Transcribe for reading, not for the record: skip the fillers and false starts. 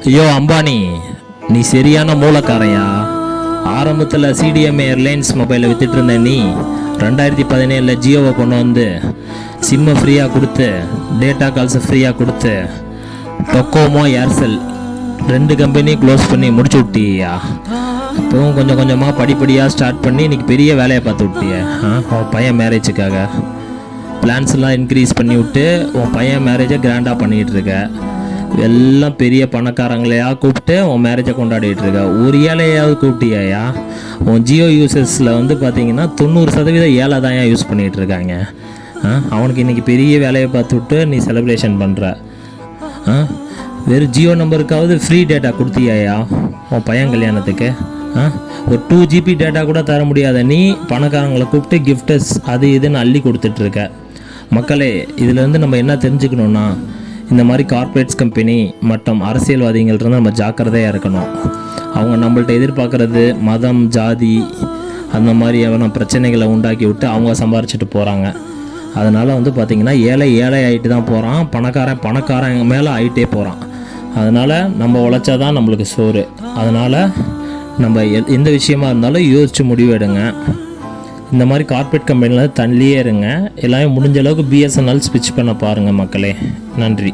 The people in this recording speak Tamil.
ஐயோ அம்பானி, நீ சரியான மூலக்காரையா. ஆரம்பத்தில் சிடிஎம்ஏ ஏர்லைன்ஸ் மொபைலை வித்துட்டு இருந்த நீ 2017 ஜியோவை கொண்டு வந்து சிம்மை ஃப்ரீயாக கொடுத்து டேட்டா கால்ஸை ஃப்ரீயாக கொடுத்து டொக்கோமோ ஏர்செல் 2 கம்பெனியும் க்ளோஸ் பண்ணி முடிச்சு விட்டியா. இப்போவும் கொஞ்சம் கொஞ்சமாக படிப்படியாக ஸ்டார்ட் பண்ணி இன்றைக்கி பெரிய வேலையை பார்த்து விட்டிய. உன் பையன் மேரேஜுக்காக பிளான்ஸ்லாம் இன்க்ரீஸ் பண்ணி விட்டு உன் பையன் மேரேஜை கிராண்டாக பண்ணிகிட்டு இருக்க. எல்லாம் பெரிய பணக்காரங்களையா கூப்பிட்டு உன் மேரேஜை கொண்டாடிட்டு இருக்க. ஒரு ஏழையாவது கூப்பிட்டியா? உன் ஜியோ யூசர்ஸில் வந்து பார்த்தீங்கன்னா 90% ஏழை தான் யூஸ் பண்ணிகிட்டு இருக்காங்க. அவனுக்கு இன்றைக்கி பெரிய வேலையை பார்த்து விட்டு நீ செலிப்ரேஷன் பண்ணுற. வெறும் ஜியோ நம்பருக்காவது ஃப்ரீ டேட்டா கொடுத்தியாயா உன் பையன் கல்யாணத்துக்கு? ஒரு 2 GB டேட்டா கூட தர முடியாத நீ பணக்காரங்களை கூப்பிட்டு கிஃப்டஸ் அது இதுன்னு அள்ளி கொடுத்துட்ருக்க. மக்களே, இதிலேருந்து நம்ம என்ன தெரிஞ்சுக்கணுன்னா, இந்த மாதிரி கார்ப்பரேட்ஸ் கம்பெனி மற்றும் அரசியல்வாதிகள்கிட்ட நம்ம ஜாக்கிரதையாக இருக்கணும். அவங்க நம்மள்ட்ட எதிர்பார்க்குறது மதம், ஜாதி அந்த மாதிரியான பிரச்சனைகளை உண்டாக்கி விட்டு அவங்க சம்பாரிச்சிட்டு போகிறாங்க. அதனால் வந்து பார்த்திங்கன்னா ஏழை ஆகிட்டு தான் போகிறான், பணக்காரன் மேலே ஆகிட்டே போகிறான். அதனால் நம்ம உழைச்சா தான் நம்மளுக்கு சோறு. அதனால் நம்ம எந்த விஷயமா இருந்தாலும் யோசித்து முடிவு எடுங்க. இந்த மாதிரி கார்ப்பரேட் கம்பெனியில் தள்ளியே இருங்க. எல்லாமே முடிஞ்ச அளவுக்கு பிஎஸ்என்எல் ஸ்விட்ச் பண்ண பாருங்கள் மக்களே. நன்றி.